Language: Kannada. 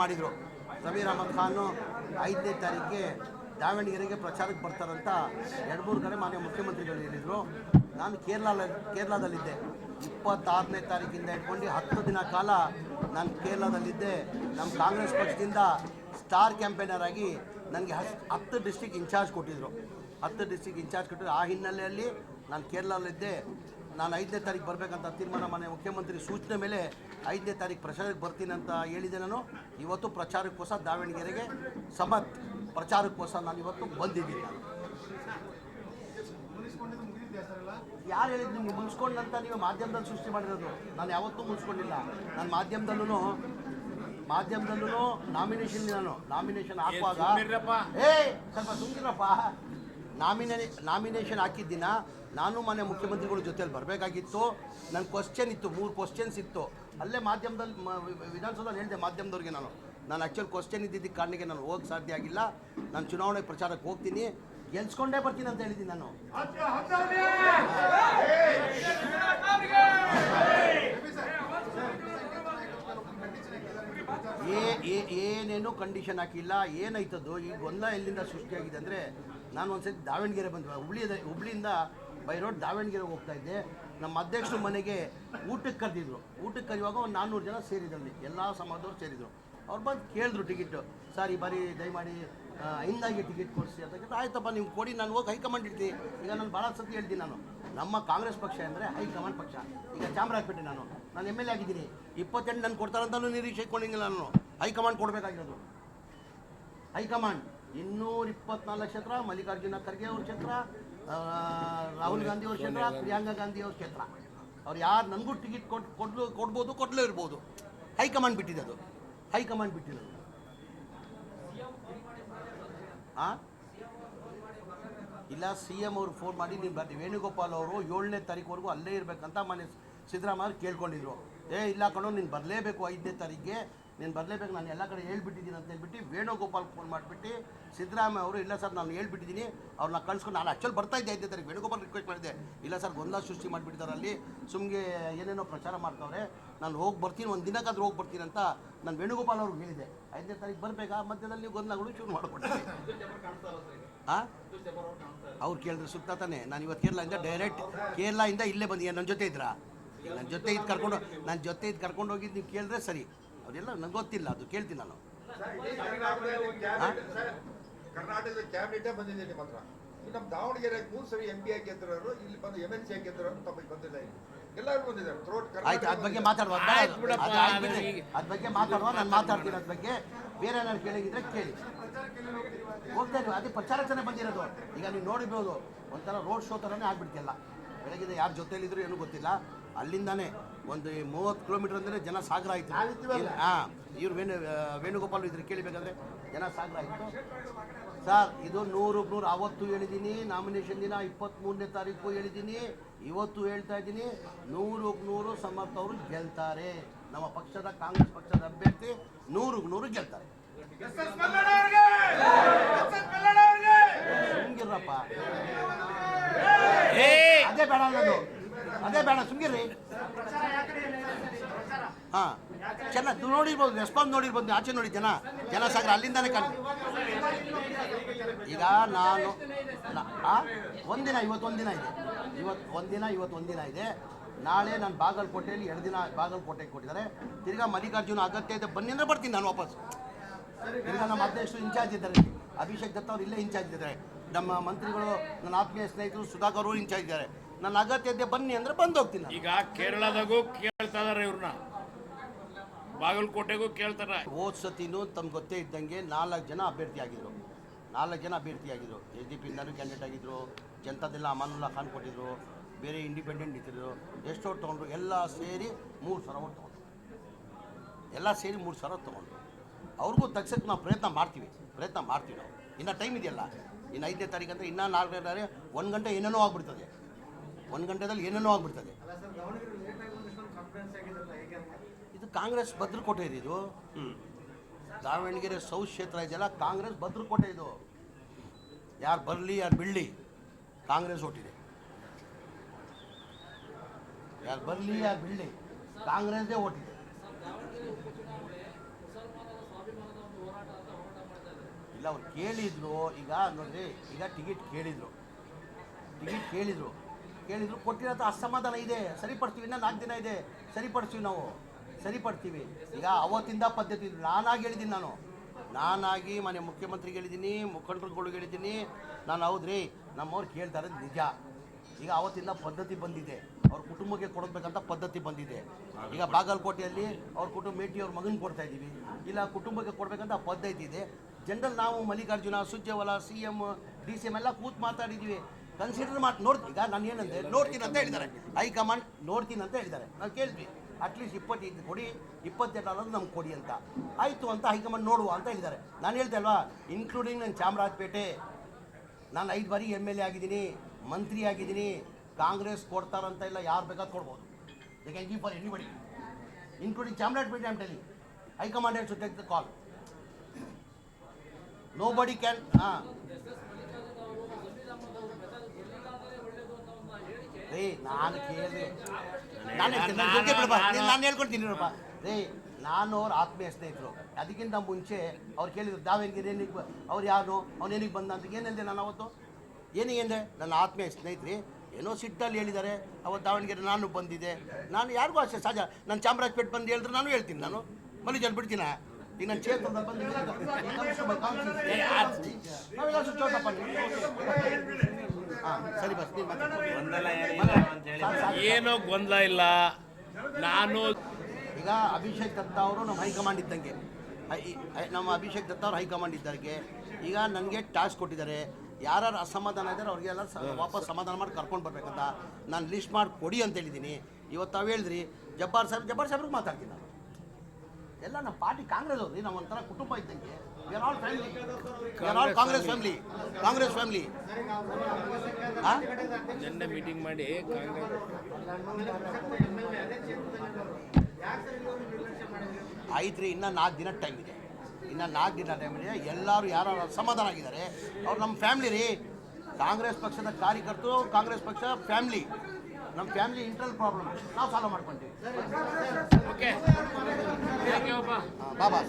ಮಾಡಿದರು. ಸಮೀರ್ ಅಹಮದ್ ಖಾನು 5ನೇ ತಾರೀಕಿಗೆ ದಾವಣಗೆರೆಗೆ ಪ್ರಚಾರಕ್ಕೆ ಬರ್ತಾರಂತ 2-3 ಕಡೆ ಮಾನ್ಯ ಮುಖ್ಯಮಂತ್ರಿಗಳು ಹೇಳಿದರು. ನಾನು ಕೇರಳದಲ್ಲಿದ್ದೆ. 26ನೇ ತಾರೀಕಿಂದ ಇಟ್ಕೊಂಡು 10 ದಿನ ಕಾಲ ನಾನು ಕೇರಳದಲ್ಲಿದ್ದೆ. ನಮ್ಮ ಕಾಂಗ್ರೆಸ್ ಪಕ್ಷದಿಂದ ಸ್ಟಾರ್ ಕ್ಯಾಂಪೇನರ್ ಆಗಿ ನನಗೆ 10 ಡಿಸ್ಟ್ರಿಕ್ಟ್ ಇನ್ಚಾರ್ಜ್ ಕೊಟ್ಟಿದ್ದರು. 10 ಡಿಸ್ಟ್ರಿಕ್ಟ್ ಇನ್ಚಾರ್ಜ್ ಕೊಟ್ಟಿದ್ರು. ಆ ಹಿನ್ನೆಲೆಯಲ್ಲಿ ನಾನು ಕೇರಳದಲ್ಲಿದ್ದೆ. ನಾನು 5ನೇ ತಾರೀಕು ಬರಬೇಕಂತ ತೀರ್ಮಾನ ಮಾನ್ಯ ಮುಖ್ಯಮಂತ್ರಿ ಸೂಚನೆ ಮೇಲೆ 5ನೇ ತಾರೀಕು ಪ್ರಚಾರಕ್ಕೆ ಬರ್ತೀನಿ ಅಂತ ಹೇಳಿದೆ. ನಾನು ಇವತ್ತು ಪ್ರಚಾರಕ್ಕೋಸ್ಕರ ದಾವಣಗೆರೆಗೆ ಪ್ರಚಾರಕ್ಕೋಸ್ಕರ ನಾನು ಇವತ್ತು ಬಂದಿದ್ದೀನಿ. ಯಾರು ಹೇಳಿದ್ರು ನಿಮ್ಗೆ ಮುಗಿಸ್ಕೊಂಡಂತ? ನೀವು ಮಾಧ್ಯಮದಲ್ಲಿ ಸೃಷ್ಟಿ ಮಾಡಿರೋದು. ನಾನು ಯಾವತ್ತೂ ಮುಗಿಸ್ಕೊಂಡಿಲ್ಲ. ನಾನು ಮಾಧ್ಯಮದಲ್ಲೂ ನಾಮಿನೇಷನ್ ಹಾಕುವಾಗ ಸ್ವಲ್ಪ ಸುಮ್ಮನಿರಪ್ಪ. ನಾಮಿನೇಷನ್ ಹಾಕಿದ್ದಿನ ನಾನು ಮಾನ್ಯ ಮುಖ್ಯಮಂತ್ರಿಗಳ ಜೊತೆಯಲ್ಲಿ ಬರಬೇಕಾಗಿತ್ತು. ನನ್ನ ಕ್ವಶನ್ ಇತ್ತು, 3 ಕ್ವಶನ್ಸ್ ಇತ್ತು. ಅಲ್ಲೇ ಮಾಧ್ಯಮದಲ್ಲಿ ವಿಧಾನಸೌಧದಲ್ಲಿ ಹೇಳಿದೆ ಮಾಧ್ಯಮದವ್ರಿಗೆ. ನಾನು ಆ್ಯಕ್ಚುಲಿ ಕ್ವಶನ್ ಇದ್ದಿದ್ದಕ್ಕೆ ಕಾರಣಕ್ಕೆ ನಾನು ಹೋಗಕ್ಕೆ ಸಾಧ್ಯ ಆಗಿಲ್ಲ. ನಾನು ಚುನಾವಣೆ ಪ್ರಚಾರಕ್ಕೆ ಹೋಗ್ತೀನಿ, ಗೆಲ್ಸ್ಕೊಂಡೇ ಬರ್ತೀನಿ ಅಂತ ಹೇಳಿದ್ದೀನಿ. ನಾನು ಏನೇನು ಕಂಡೀಷನ್ ಹಾಕಿಲ್ಲ. ಏನಾಯ್ತದ್ದು ಈ ಗೊಂದಲ ಎಲ್ಲಿಂದ ಸೃಷ್ಟಿಯಾಗಿದೆ ಅಂದರೆ, ನಾನು ಒಂದ್ಸತಿ ದಾವಣಗೆರೆ ಬಂದೆ. ಹುಬ್ಳಿಯಿಂದ ಬೈ ರೋಡ್ ದಾವಣಗೆರೆಗೆ ಹೋಗ್ತಾ ಇದ್ದೆ. ನಮ್ಮ ಅಧ್ಯಕ್ಷರ ಮನೆಗೆ ಊಟಕ್ಕೆ ಕರೆದಿದ್ರು. ಊಟಕ್ಕೆ ಕರೆಯುವಾಗ ಒಂದು 400 ಜನ ಸೇರಿದ್ರಲ್ಲಿ, ಎಲ್ಲ ಸಮಾಜದವ್ರು ಸೇರಿದರು. ಅವ್ರು ಬಂದು ಕೇಳಿದ್ರು ಟಿಕೆಟು. ಸರ್ ಈ ಬಾರಿ ದಯಮಾಡಿ ಹಿಂದಾಗಿ ಟಿಕೆಟ್ ಕೊಡಿಸಿ ಅಂತ. ಆಯ್ತಪ್ಪ ನೀವು ಕೊಡಿ, ನಾನು ಹೋಗಿ ಹೈಕಮಾಂಡ್ ಇಡ್ತೀನಿ. ಈಗ ನಾನು ಭಾಳ ಸತಿ ಹೇಳ್ತೀನಿ, ನಮ್ಮ ಕಾಂಗ್ರೆಸ್ ಪಕ್ಷ ಅಂದರೆ ಹೈಕಮಾಂಡ್ ಪಕ್ಷ. ಈಗ ಚಾಮರಾಜಪೇಟೆ ನಾನು MLA ಆಗಿದ್ದೀನಿ. 28 ನಾನು ಕೊಡ್ತಾರಂತಲೂ ನಿರೀಕ್ಷೆ ಇಟ್ಕೊಂಡಿಲ್ಲ. ನಾನು ಹೈಕಮಾಂಡ್ ಕೊಡಬೇಕಾಗಿರೋದು. ಹೈಕಮಾಂಡ್ 224 ಕ್ಷೇತ್ರ, ಮಲ್ಲಿಕಾರ್ಜುನ ಖರ್ಗೆ ಅವ್ರ ಕ್ಷೇತ್ರ, ರಾಹುಲ್ ಗಾಂಧಿ ಅವ್ರ ಕ್ಷೇತ್ರ, ಪ್ರಿಯಾಂಕಾ ಗಾಂಧಿ ಅವ್ರ ಕ್ಷೇತ್ರ. ಅವ್ರು ಯಾರು ನನಗೂ ಟಿಕೆಟ್ ಕೊಡ್ಬೋದು, ಕೊಡಲೇ ಇರ್ಬೋದು. ಹೈಕಮಾಂಡ್ ಬಿಟ್ಟಿದ್ದು. ಇಲ್ಲ, CM ಅವರು ಫೋನ್ ಮಾಡಿ ನೀವು ಬರ್ರಿ, ವೇಣುಗೋಪಾಲ್ ಅವರು 7ನೇ ತಾರೀಕುವರೆಗೂ ಅಲ್ಲೇ ಇರಬೇಕಂತ ಮನೆ ಸಿದ್ದರಾಮಯ್ಯ ಕೇಳ್ಕೊಂಡಿದ್ರು. ಇಲ್ಲ ಕಣೋ, ನೀನು ಬರಲೇಬೇಕು, 5ನೇ ತಾರೀಕಿಗೆ ನೀನು ಬರಲೇಬೇಕು, ನಾನು ಎಲ್ಲ ಕಡೆ ಹೇಳ್ಬಿಟ್ಟಿದ್ದೀನಿ ಅಂತ ಹೇಳ್ಬಿಟ್ಟು ವೇಣುಗೋಪಾಲ್ ಫೋನ್ ಮಾಡಿಬಿಟ್ಟು ಸಿದ್ದರಾಮಯ್ಯ ಅವರು ಇಲ್ಲ ಸರ್ ನಾನು ಹೇಳ್ಬಿಟ್ಟಿದ್ದೀನಿ, ಅವ್ರನ್ನ ಕಳ್ಸ್ಕೊಂಡು. ನಾನು ಆ್ಯಕ್ಚುಲಿ ಬರ್ತಾಯಿದ್ದೆ 5ನೇ ತಾರೀಕು. ವೇಣುಗೋಪಾಲ್ ರಿಕ್ವೆಸ್ಟ್ ಮಾಡಿದ್ದೆ, ಇಲ್ಲ ಸರ್ ಗೊಂದಲ ಸೃಷ್ಟಿ ಮಾಡಿಬಿಟ್ಟಿದ್ದಾರೆ, ಅಲ್ಲಿ ಸುಮ್ಮನೆ ಏನೇನೋ ಪ್ರಚಾರ ಮಾಡ್ತಾವ್ರೆ, ನಾನು ಹೋಗಿ ಬರ್ತೀನಿ, ಒಂದು ದಿನಕ್ಕಾದ್ರೂ ಹೋಗಿ ಬರ್ತೀನಿ ಅಂತ ನಾನು ವೇಣುಗೋಪಾಲ್ ಅವ್ರಿಗೆ ಹೇಳಿದೆ. 5ನೇ ತಾರೀಕು ಬರಬೇಕಾ? ಮಧ್ಯದಲ್ಲಿ ಗೊಂದಲಗಳು ಶುರು ಮಾಡಿಕೊಟ್ಟೆ. ಅವ್ರು ಕೇಳಿದ್ರೆ ಸುತ್ತ ತಾನೆ. ನಾನು ಇವತ್ತು ಕೇರಳದಿಂದ ಇಲ್ಲೇ ಬಂದಿ. ನನ್ನ ಜೊತೆ ಇದ್ರಾ? ನನ್ನ ಜೊತೆ ಇದು ಕರ್ಕೊಂಡು ಹೋಗಿದ್ದು ನೀವು ಕೇಳಿದ್ರೆ ಸರಿ. ಅವರೆಲ್ಲ ನಂಗೆ ಗೊತ್ತಿಲ್ಲ, ಅದು ಕೇಳ್ತೀನಿ ನಾನು. ಕರ್ನಾಟಕದ ಕ್ಯಾಬಿನೆಟೇ ಬಂದಿದೆ ನಿಮ್ಮ ಹತ್ರ. ನಮ್ಮ ದಾವಣಗೆರೆ 3 ಸರಿ MP ಆಗಿದ್ರು, ಇಲ್ಲಿ ಬಂದು MLC ಆಗಿದ್ರು, ತಮಗೆ ಬಂದಿಲ್ಲ. ಎಲ್ಲರೂ ಬಂದಿದ್ದಾರೆ. ಆಯ್ತು, ಅದ್ರ ಬಗ್ಗೆ ಮಾತಾಡುವ. ನಾನು ಮಾತಾಡ್ತೀನಿ. ಅದ್ರ ಬಗ್ಗೆ ಬೇರೆ ಏನಾದ್ರು ಕೇಳಿದ್ರೆ ಕೇಳಿ. ಹೋಗ್ತಾ ಇದ್ವಿ, ಅದೇ ಪ್ರಚಾರಕ್ಕೆ ಬಂದಿರೋದು. ಈಗ ನೀವು ನೋಡಿರ್ಬೋದು, ಒಂಥರ ರೋಡ್ ಶೋ ಥರನೇ ಆಗ್ಬಿಡ್ತಿಲ್ಲ. ಬೆಳಗ್ಗೆ ಯಾರ ಜೊತೆಯಲ್ಲಿದ್ರು ಏನೂ ಗೊತ್ತಿಲ್ಲ. ಅಲ್ಲಿಂದಾನೆ ಒಂದು 30 ಕಿಲೋಮೀಟರ್ ಅಂದರೆ ಜನ ಸಾಗರ ಆಯಿತು. ಇವ್ರು ವೇಣುಗೋಪಾಲ್ ಇದ್ರೆ ಕೇಳಬೇಕಾದ್ರೆ ಜನ ಸಾಗರ ಆಯಿತು. ಸರ್ ಇದು 100 ಅವತ್ತು ಹೇಳಿದ್ದೀನಿ, ನಾಮಿನೇಷನ್ ದಿನ 23ನೇ ತಾರೀಕು ಹೇಳಿದ್ದೀನಿ, ಇವತ್ತು ಹೇಳ್ತಾ ಇದ್ದೀನಿ, 100 ಸಮರ್ಥ ಅವರು ಗೆಲ್ತಾರೆ. ನಮ್ಮ ಪಕ್ಷದ ಕಾಂಗ್ರೆಸ್ ಪಕ್ಷದ ಅಭ್ಯರ್ಥಿ 100 ಗೆಲ್ತಾರೆ. ಸುಮ್ಗಿರಪ್ಪ, ಅದೇ ಬೇಡ ಸುಮ್ಗಿರ್ರಿ. ಚೆನ್ನಾಗಿ ನೋಡಿರ್ಬೋದು, ರೆಸ್ಪಾನ್ಸ್ ನೋಡಿರ್ಬೋದು. ಆಚೆ ನೋಡಿ ಜನ ಸಾಗರ ಅಲ್ಲಿಂದಾನೆ ಈಗ ನಾನು ಇವತ್ತೊಂದಿನ ಇದೆ. ನಾಳೆ ನಾನು ಬಾಗಲಕೋಟೆಯಲ್ಲಿ 2 ದಿನ ಬಾಗಲಕೋಟೆಗೆ ಕೊಟ್ಟಿದ್ದಾರೆ. ತಿರ್ಗಾ ಮಲ್ಲಿಕಾರ್ಜುನ ಅಗತ್ಯ ಇದೆ ಬನ್ನಿ ಅಂದರೆ ಬರ್ತೀನಿ ನಾನು ವಾಪಸ್. ತಿರ್ಗಾ ನಮ್ಮ ಅಧ್ಯಕ್ಷರು ಇನ್ಚಾರ್ಜ್ ಇದ್ದಾರೆ, ಅಭಿಷೇಕ್ ದತ್ತ ಅವರು ಇಲ್ಲೇ ಇನ್ಚಾರ್ಜ್ ಇದ್ದಾರೆ. ನಮ್ಮ ಮಂತ್ರಿಗಳು, ನನ್ನ ಆತ್ಮೀಯ ಸ್ನೇಹಿತರು ಸುಧಾಕರ್ ಅವರು ಇನ್ಚಾರ್ಜ್ ಇದ್ದಾರೆ. ನನ್ನ ಅಗತ್ಯ ಇದೆ ಬನ್ನಿ ಅಂದರೆ ಬಂದು ಹೋಗ್ತೀನಿ. ಈಗ ಕೇರಳದಾಗೂ ಕೇಳ್ತಾ ಇದಾರೆ, ಇವ್ರನ್ನ ಬಾಗಲಕೋಟೆಗೂ ಕೇಳ್ತಾರೆ. ಹೋದ್ ಸತಿನೂ ತಮ್ಗೆ ಗೊತ್ತೇ ಇದ್ದಂಗೆ 4 ಜನ ಅಭ್ಯರ್ಥಿ ಆಗಿದ್ರು. SDPಯಿಂದನೂ ಕ್ಯಾಂಡಿಡೇಟ್ ಆಗಿದ್ರು. ಜನತಾದೆಲ್ಲ ಅಮಾನುಲ್ಲಾ ಖಾನ್ ಕೊಟ್ಟಿದ್ರು. ಬೇರೆ ಇಂಡಿಪೆಂಡೆಂಟ್ ನಿಂತಿದ್ರು. ಎಷ್ಟು ಓಟ್ ತೊಗೊಂಡ್ರು? ಎಲ್ಲ ಸೇರಿ 3,000 ಓಟ್ ತೊಗೊಂಡ್ರು. ಅವ್ರಿಗೂ ತಗ್ಸಕ್ಕೆ ನಾವು ಪ್ರಯತ್ನ ಮಾಡ್ತೀವಿ ನಾವು. ಇನ್ನು ಟೈಮ್ ಇದೆಯಲ್ಲ, ಇನ್ನು 5ನೇ ತಾರೀಕು ಅಂದರೆ ಇನ್ನೂ 4ನೇ ತಾರೀಕು 1 ಗಂಟೆ ಏನೇನೋ ಆಗ್ಬಿಡ್ತದೆ. 1 ಗಂಟೆದಲ್ಲಿ ಏನೇನೋ ಆಗ್ಬಿಡ್ತದೆ. ಇದು ಕಾಂಗ್ರೆಸ್ ಭದ್ರಕೋಟೆ ಇದು. ದಾವಣಗೆರೆ ಸೌತ್ ಕ್ಷೇತ್ರ ಇದೆಯಲ್ಲ, ಕಾಂಗ್ರೆಸ್ ಭದ್ರಕೋಟೆ ಇದು. ಯಾರು ಬರಲಿ ಯಾರು ಬಿಡಲಿ ಕಾಂಗ್ರೆಸ್ ಓಟಿದೆ. ಕಾಂಗ್ರೆಸ್ದೇ ಓಟಿದೆ. ಅವ್ರು ಕೇಳಿದ್ರು. ಈಗ ನೋಡ್ರಿ, ಈಗ ಟಿಕೆಟ್ ಕೇಳಿದ್ರು ಕೊಟ್ಟಿರೋಂಥ ಅಸಮಾಧಾನ ಇದೆ, ಸರಿಪಡ್ತೀವಿ. ಇನ್ನೂ 4 ದಿನ ಇದೆ, ಸರಿಪಡಿಸ್ತೀವಿ ನಾವು, ಸರಿಪಡ್ತೀವಿ. ಈಗ ಅವತ್ತಿಂದ ಪದ್ಧತಿ ನಾನಾಗಿ ಹೇಳಿದ್ದೀನಿ, ನಾನಾಗಿ ಮನೆ ಮುಖ್ಯಮಂತ್ರಿಗೆ ಹೇಳಿದ್ದೀನಿ, ಮುಖಂಡರುಗಳಿಗೆ ಹೇಳಿದ್ದೀನಿ. ನಾನು ಹೌದ್ರಿ ನಮ್ಮವ್ರು ಕೇಳ್ತಾ ಇರೋದು ನಿಜ. ಈಗ ಅವತ್ತಿಂದ ಪದ್ಧತಿ ಬಂದಿದೆ, ಅವ್ರ ಕುಟುಂಬಕ್ಕೆ ಕೊಡಬೇಕಂತ ಪದ್ಧತಿ ಬಂದಿದೆ. ಈಗ ಬಾಗಲಕೋಟೆಯಲ್ಲಿ ಅವ್ರ ಕುಟುಂಬ ಮೇಟಿ ಅವ್ರ ಮಗನ ಕೊಡ್ತಾ ಇದ್ದೀವಿ, ಇಲ್ಲ ಕುಟುಂಬಕ್ಕೆ ಕೊಡಬೇಕಂತ ಪದ್ಧತಿ ಇದೆ. ಜನರಲ್ ನಾವು ಮಲ್ಲಿಕಾರ್ಜುನ, ಸುರ್ಜೇವಾಲಾ, CM, DCM ಎಲ್ಲ ಕೂತು ಮಾತಾಡಿದ್ದೀವಿ, ಕನ್ಸಿಡರ್ ಮಾಡಿ ನೋಡ್ತೀವಿ. ಈಗ ನಾನು ಏನಂದರೆ ನೋಡ್ತೀನಿ ಅಂತ ಹೇಳಿದ್ದಾರೆ, ಹೈಕಮಾಂಡ್ ನೋಡ್ತೀನಿ ಅಂತ ಹೇಳಿದ್ದಾರೆ. ನಾವು ಕೇಳಿದ್ವಿ ಅಟ್ಲೀಸ್ಟ್ 25 ಕೊಡಿ, 22 ಅನ್ನೋದು ನಮ್ಗೆ ಕೊಡಿ ಅಂತ. ಆಯಿತು ಅಂತ ಹೈಕಮಾಂಡ್ ನೋಡುವ ಅಂತ ಹೇಳಿದ್ದಾರೆ. ನಾನು ಹೇಳ್ತೆ ಅಲ್ವಾ, ಇನ್ಕ್ಲೂಡಿಂಗ್ ನನ್ನ ಚಾಮರಾಜಪೇಟೆ, ನಾನು 5 ಬಾರಿ MLA ಆಗಿದ್ದೀನಿ, ಮಂತ್ರಿ ಆಗಿದ್ದೀನಿ. ಕಾಂಗ್ರೆಸ್ ಕೊಡ್ತಾರಂತ ಇಲ್ಲ, ಯಾರು ಬೇಕಾದ್ರೂ ಕೊಡ್ಬೋದು. They can give for anybody, including Chamarajpet. I'm telling high command has to take the call. Nobody can. ರೇ ನಾನು ಕೇಳಿದೆ, ನಾನು ಹೇಳ್ಕೊಳ್ತೀನಿ ನೋಡಪ್ಪ. ರೇ ನಾನು ಅವ್ರ ಆತ್ಮೀಯ ಸ್ನೇಹಿತರು. ಅದಕ್ಕಿಂತ ಮುಂಚೆ ಅವ್ರು ಕೇಳಿದ್ರು ದಾವಣಗೆರೆ ಏನಿಗೆ ಅವ್ರು ಯಾರು, ಅವನೇನಿಗೆ ಬಂದ ಅಂತ. ಏನಂದೆ ನಾನು ಅವತ್ತು, ಏನಿಗೆ ನನ್ನ ಆತ್ಮೀಯ ಸ್ನೇಹಿತರೆ ಏನೋ ಸಿಟ್ಟಲ್ಲಿ ಹೇಳಿದ್ದಾರೆ. ಅವತ್ತು ದಾವಣಗೆರೆ ನಾನು ಬಂದಿದ್ದೆ, ನಾನು ಯಾರಿಗೂ ಅಷ್ಟೇ ಸಹಜ. ನಾನು ಚಾಮರಾಜಪೇಟೆ ಬಂದು ಹೇಳಿದ್ರೆ ನಾನು ಹೇಳ್ತೀನಿ, ನಾನು ಮಲ್ಲಿಜಲ್ ಬಿಡ್ತೀನ. ಈಗ ನಾನು ಕ್ಷೇತ್ರದಲ್ಲಿ ಬಂದು ಹಾಂ ಸರಿ ಬಸ್ ಏನೋ ಗೊಂದಲ ಇಲ್ಲ. ನಾನು ಈಗ ಅಭಿಷೇಕ್ ದತ್ತ ಅವರು ನಮ್ಮ ಹೈಕಮಾಂಡ್ ಇದ್ದಂಗೆ, ನಮ್ಮ ಅಭಿಷೇಕ್ ದತ್ತ ಅವರು ಹೈಕಮಾಂಡ್ ಇದ್ದವ್ರಿಗೆ ಈಗ ನನಗೆ ಟಾಸ್ಕ್ ಕೊಟ್ಟಿದ್ದಾರೆ. ಯಾರು ಅಸಮಾಧಾನ ಇದ್ದಾರೆ ಅವ್ರಿಗೆಲ್ಲ ವಾಪಸ್ ಸಮಾಧಾನ ಮಾಡಿ ಕರ್ಕೊಂಡು ಬರ್ಬೇಕಂತ ನಾನು ಲಿಸ್ಟ್ ಮಾಡಿ ಕೊಡಿ ಅಂತ ಹೇಳಿದ್ದೀನಿ. ಇವತ್ತು ತಾವು ಹೇಳಿದ್ರಿ ಜಬ್ಬಾರ್ ಸಾಹೇಬ್ರಿಗೆ ಮಾತಾಡ್ತೀನಿ ನಾನು. ಎಲ್ಲ ನಮ್ಮ ಪಾರ್ಟಿ ಕಾಂಗ್ರೆಸ್ ಅವ್ರಿ, ನಾವು ಒಂಥರ ಕುಟುಂಬ ಇದ್ದಂಗೆ. We are all family, we are all Congress family. ನಿನ್ನೆ ಮೀಟಿಂಗ್ ಮಾಡಿ ಆಯ್ತು ರೀ, ಇನ್ನೂ 4 ದಿನ ಟೈಮ್ ಇದೆ. ಎಲ್ಲರೂ ಯಾರು ಅಸಮಾಧಾನ ಆಗಿದ್ದಾರೆ ಅವ್ರು ನಮ್ಮ ಫ್ಯಾಮಿಲಿ ರೀ. ಕಾಂಗ್ರೆಸ್ ಪಕ್ಷದ ಕಾರ್ಯಕರ್ತರು, ಕಾಂಗ್ರೆಸ್ ಪಕ್ಷ ಫ್ಯಾಮಿಲಿ, ನಮ್ಮ ಫ್ಯಾಮಿಲಿ ಇಂಟರ್ನಲ್ ಪ್ರಾಬ್ಲಮ್ ನಾವು ಸಾಲ್ವ್ ಮಾಡ್ಕೊಂತೀವಿ. ಓಕೆ ಬಾಬಾ